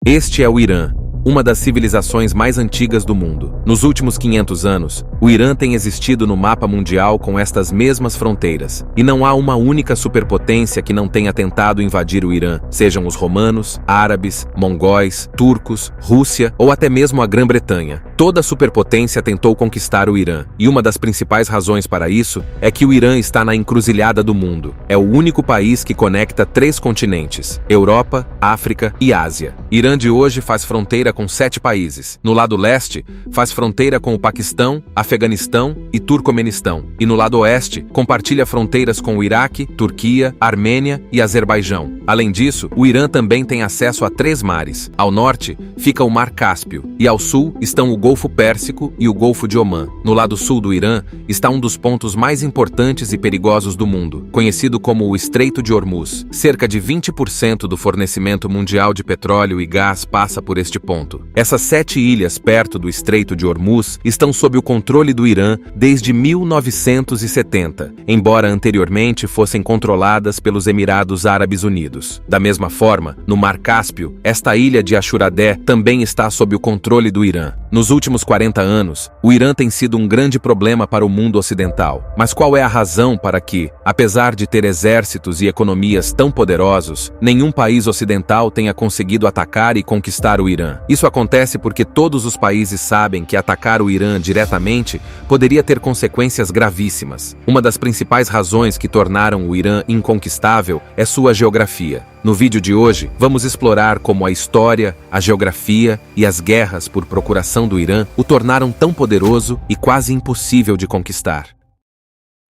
Este é o Irã, uma das civilizações mais antigas do mundo. Nos últimos 500 anos, o Irã tem existido no mapa mundial com estas mesmas fronteiras, e não há uma única superpotência que não tenha tentado invadir o Irã, sejam os romanos, árabes, mongóis, turcos, Rússia ou até mesmo a Grã-Bretanha. Toda superpotência tentou conquistar o Irã, e uma das principais razões para isso é que o Irã está na encruzilhada do mundo. É o único país que conecta 3 continentes: Europa, África e Ásia. Irã de hoje faz fronteira com 7 países. No lado leste, faz fronteira com o Paquistão, Afeganistão e Turcomenistão. E no lado oeste, compartilha fronteiras com o Iraque, Turquia, Armênia e Azerbaijão. Além disso, o Irã também tem acesso a 3 mares. Ao norte, fica o Mar Cáspio, e ao sul estão o Golfo Pérsico e o Golfo de Omã. No lado sul do Irã, está um dos pontos mais importantes e perigosos do mundo, conhecido como o Estreito de Hormuz. Cerca de 20% do fornecimento mundial de petróleo e gás passa por este ponto. Essas 7 ilhas perto do Estreito de Hormuz estão sob o controle do Irã desde 1970, embora anteriormente fossem controladas pelos Emirados Árabes Unidos. Da mesma forma, no Mar Cáspio, esta ilha de Ashuradé também está sob o controle do Irã. Nos últimos 40 anos, o Irã tem sido um grande problema para o mundo ocidental. Mas qual é a razão para que, apesar de ter exércitos e economias tão poderosos, nenhum país ocidental tenha conseguido atacar e conquistar o Irã? Isso acontece porque todos os países sabem que atacar o Irã diretamente poderia ter consequências gravíssimas. Uma das principais razões que tornaram o Irã inconquistável é sua geografia. No vídeo de hoje, vamos explorar como a história, a geografia e as guerras por procuração do Irã o tornaram tão poderoso e quase impossível de conquistar.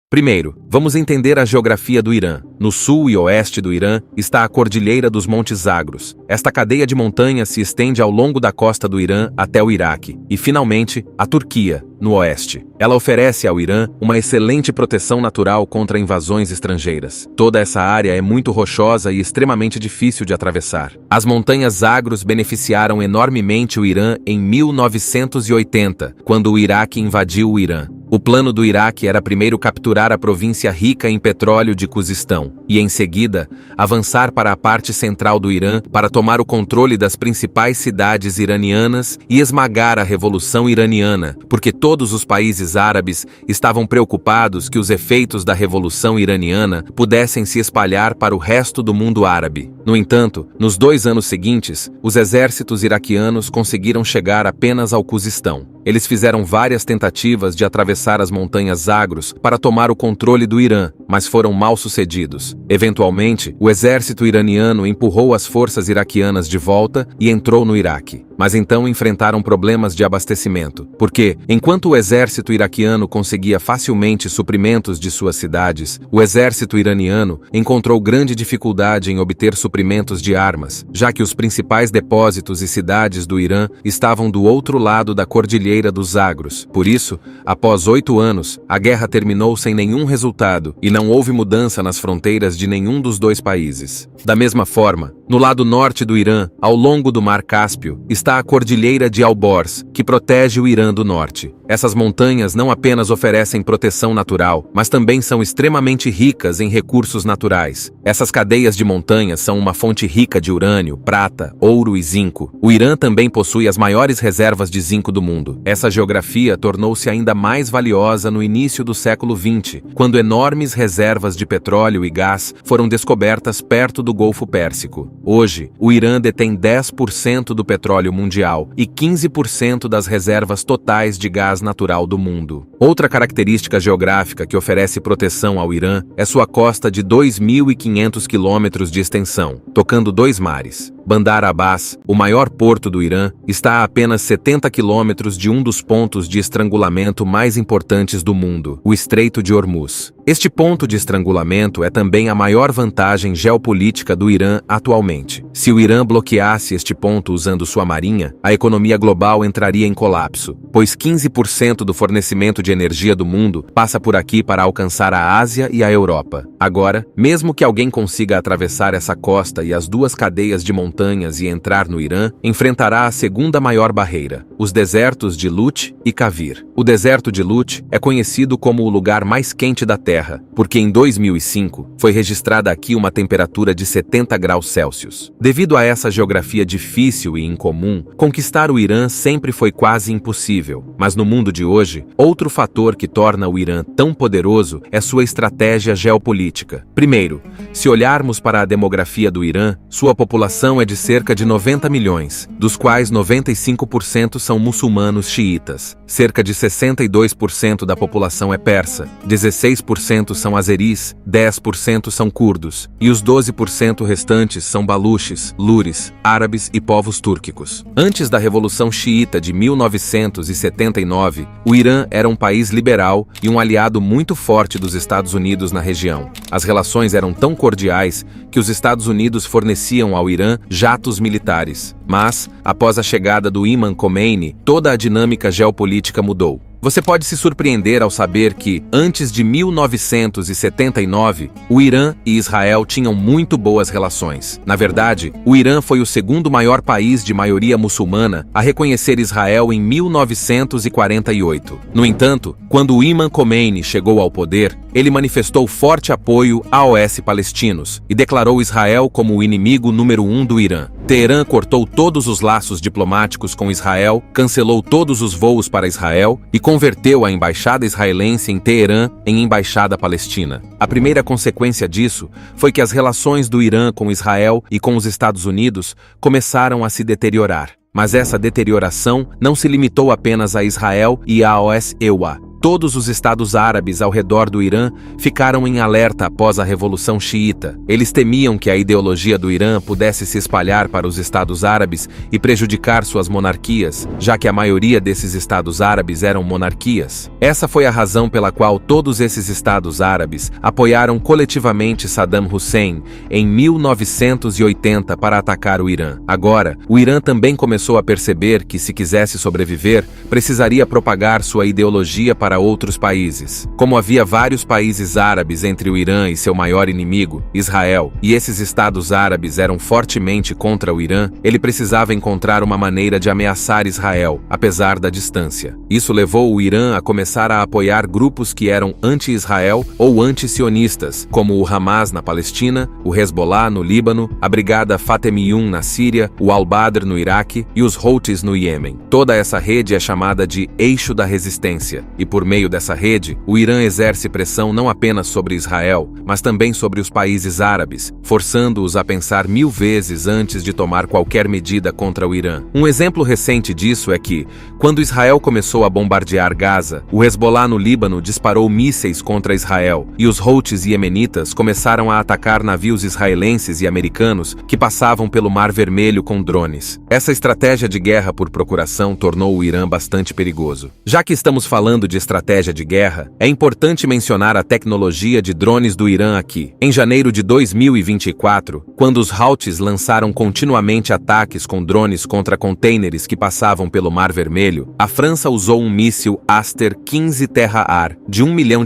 Primeiro, vamos entender a geografia do Irã. No sul e oeste do Irã está a Cordilheira dos Montes Zagros. Esta cadeia de montanhas se estende ao longo da costa do Irã até o Iraque. E, finalmente, a Turquia, no oeste. Ela oferece ao Irã uma excelente proteção natural contra invasões estrangeiras. Toda essa área é muito rochosa e extremamente difícil de atravessar. As montanhas Zagros beneficiaram enormemente o Irã em 1980, quando o Iraque invadiu o Irã. O plano do Iraque era primeiro capturar a província rica em petróleo de Cuzistão e, em seguida, avançar para a parte central do Irã para tomar o controle das principais cidades iranianas e esmagar a Revolução Iraniana, porque todos os países árabes estavam preocupados que os efeitos da Revolução Iraniana pudessem se espalhar para o resto do mundo árabe. No entanto, nos 2 anos seguintes, os exércitos iraquianos conseguiram chegar apenas ao Cuzistão. Eles fizeram várias tentativas de atravessar as montanhas Zagros para tomar o controle do Irã, mas foram mal sucedidos. Eventualmente, o exército iraniano empurrou as forças iraquianas de volta e entrou no Iraque. Mas então enfrentaram problemas de abastecimento, porque, enquanto o exército iraquiano conseguia facilmente suprimentos de suas cidades, o exército iraniano encontrou grande dificuldade em obter suprimentos de armas, já que os principais depósitos e cidades do Irã estavam do outro lado da Cordilheira dos Zagros. Por isso, após 8 anos, a guerra terminou sem nenhum resultado e não houve mudança nas fronteiras de nenhum dos 2 países. Da mesma forma, no lado norte do Irã, ao longo do Mar Cáspio, está a Cordilheira de Alborz, que protege o Irã do norte. Essas montanhas não apenas oferecem proteção natural, mas também são extremamente ricas em recursos naturais. Essas cadeias de montanhas são uma fonte rica de urânio, prata, ouro e zinco. O Irã também possui as maiores reservas de zinco do mundo. Essa geografia tornou-se ainda mais valiosa no início do século XX, quando enormes reservas de petróleo e gás foram descobertas perto do Golfo Pérsico. Hoje, o Irã detém 10% do petróleo mundial e 15% das reservas totais de gás natural do mundo. Outra característica geográfica que oferece proteção ao Irã é sua costa de 2.500 quilômetros de extensão, tocando 2 mares. Bandar Abbas, o maior porto do Irã, está a apenas 70 quilômetros de um dos pontos de estrangulamento mais importantes do mundo, o Estreito de Hormuz. Este ponto de estrangulamento é também a maior vantagem geopolítica do Irã atualmente. Se o Irã bloqueasse este ponto usando sua marinha, a economia global entraria em colapso, pois 15% do fornecimento de energia do mundo passa por aqui para alcançar a Ásia e a Europa. Agora, mesmo que alguém consiga atravessar essa costa e as 2 cadeias de montanhas e entrar no Irã, enfrentará a segunda maior barreira, os desertos de Lut e Kavir. O deserto de Lut é conhecido como o lugar mais quente da Terra, porque em 2005 foi registrada aqui uma temperatura de 70 graus Celsius. Devido a essa geografia difícil e incomum, conquistar o Irã sempre foi quase impossível. Mas no mundo de hoje, outro fator que torna o Irã tão poderoso é sua estratégia geopolítica. Primeiro, se olharmos para a demografia do Irã, sua população é de cerca de 90 milhões, dos quais 95% são muçulmanos xiitas. Cerca de 62% da população é persa, 16% são azeris, 10% são curdos, e os 12% restantes são baluches, lures, árabes e povos túrquicos. Antes da Revolução Xiita de 1979, o Irã era um país liberal e um aliado muito forte dos Estados Unidos na região. As relações eram tão cordiais que os Estados Unidos forneciam ao Irã jatos militares. Mas, após a chegada do Imam Khomeini, toda a dinâmica geopolítica mudou. Você pode se surpreender ao saber que, antes de 1979, o Irã e Israel tinham muito boas relações. Na verdade, o Irã foi o segundo maior país de maioria muçulmana a reconhecer Israel em 1948. No entanto, quando o Imam Khomeini chegou ao poder, ele manifestou forte apoio aos palestinos e declarou Israel como o inimigo número 1 do Irã. Teherã cortou todos os laços diplomáticos com Israel, cancelou todos os voos para Israel e converteu a embaixada israelense em Teherã em embaixada palestina. A primeira consequência disso foi que as relações do Irã com Israel e com os Estados Unidos começaram a se deteriorar. Mas essa deterioração não se limitou apenas a Israel e aos EUA. Todos os estados árabes ao redor do Irã ficaram em alerta após a Revolução Xiita. Eles temiam que a ideologia do Irã pudesse se espalhar para os estados árabes e prejudicar suas monarquias, já que a maioria desses estados árabes eram monarquias. Essa foi a razão pela qual todos esses estados árabes apoiaram coletivamente Saddam Hussein em 1980 para atacar o Irã. Agora, o Irã também começou a perceber que, se quisesse sobreviver, precisaria propagar sua ideologia para outros países. Como havia vários países árabes entre o Irã e seu maior inimigo, Israel, e esses estados árabes eram fortemente contra o Irã, ele precisava encontrar uma maneira de ameaçar Israel, apesar da distância. Isso levou o Irã a começar a apoiar grupos que eram anti-Israel ou anti-sionistas, como o Hamas na Palestina, o Hezbollah no Líbano, a Brigada Fatemiyun na Síria, o Al-Badr no Iraque e os Houthis no Iêmen. Toda essa rede é chamada de Eixo da Resistência, e por meio dessa rede, o Irã exerce pressão não apenas sobre Israel, mas também sobre os países árabes, forçando-os a pensar 1000 vezes antes de tomar qualquer medida contra o Irã. Um exemplo recente disso é que, quando Israel começou a bombardear Gaza, o Hezbollah no Líbano disparou mísseis contra Israel, e os Houthis iemenitas começaram a atacar navios israelenses e americanos que passavam pelo Mar Vermelho com drones. Essa estratégia de guerra por procuração tornou o Irã bastante perigoso. Já que estamos falando de estratégia de guerra, é importante mencionar a tecnologia de drones do Irã aqui. Em janeiro de 2024, quando os Houthis lançaram continuamente ataques com drones contra contêineres que passavam pelo Mar Vermelho, a França usou um míssil Aster-15 terra-ar de $1 milhão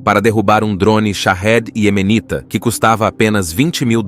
para derrubar um drone Shahed iemenita que custava apenas $20 mil.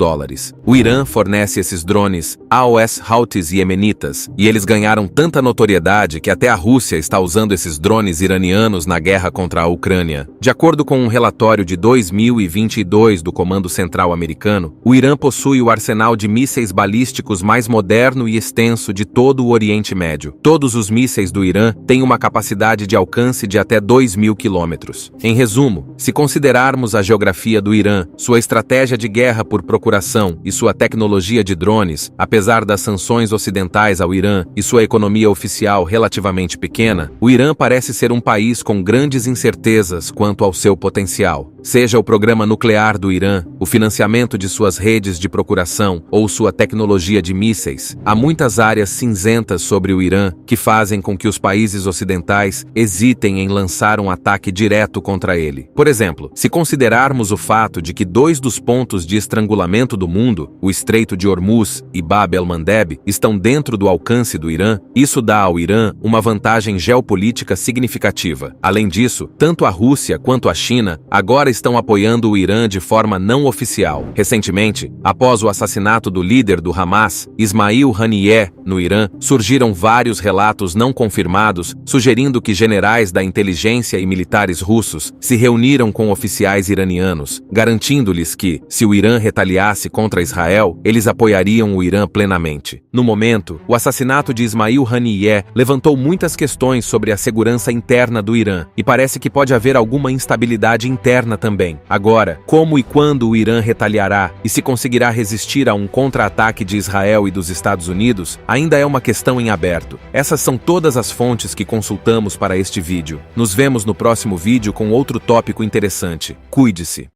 O Irã fornece esses drones aos Houthis iemenitas e eles ganharam tanta notoriedade que até a Rússia está usando esses drones iranianos na guerra contra a Ucrânia. De acordo com um relatório de 2022 do Comando Central americano, o Irã possui o arsenal de mísseis balísticos mais moderno e extenso de todo o Oriente Médio. Todos os mísseis do Irã têm uma capacidade de alcance de até 2.000 quilômetros. Em resumo, se considerarmos a geografia do Irã, sua estratégia de guerra por procuração e sua tecnologia de drones, apesar das sanções ocidentais ao Irã e sua economia oficial relativamente pequena, o Irã parece ser um país com grandes incertezas quanto ao seu potencial. Seja o programa nuclear do Irã, o financiamento de suas redes de procuração ou sua tecnologia de mísseis, há muitas áreas cinzentas sobre o Irã que fazem com que os países ocidentais hesitem em lançar um ataque direto contra ele. Por exemplo, se considerarmos o fato de que 2 dos pontos de estrangulamento do mundo, o Estreito de Hormuz e Bab el-Mandeb, estão dentro do alcance do Irã, isso dá ao Irã uma vantagem geopolítica significativa. Além disso, tanto a Rússia quanto a China agora agora estão apoiando o Irã de forma não oficial. Recentemente, após o assassinato do líder do Hamas, Ismail Haniyeh, no Irã, surgiram vários relatos não confirmados sugerindo que generais da inteligência e militares russos se reuniram com oficiais iranianos, garantindo-lhes que, se o Irã retaliasse contra Israel, eles apoiariam o Irã plenamente. No momento, o assassinato de Ismail Haniyeh levantou muitas questões sobre a segurança interna do Irã, e parece que pode haver alguma instabilidade interna também. Agora, como e quando o Irã retaliará e se conseguirá resistir a um contra-ataque de Israel e dos Estados Unidos, ainda é uma questão em aberto. Essas são todas as fontes que consultamos para este vídeo. Nos vemos no próximo vídeo com outro tópico interessante. Cuide-se!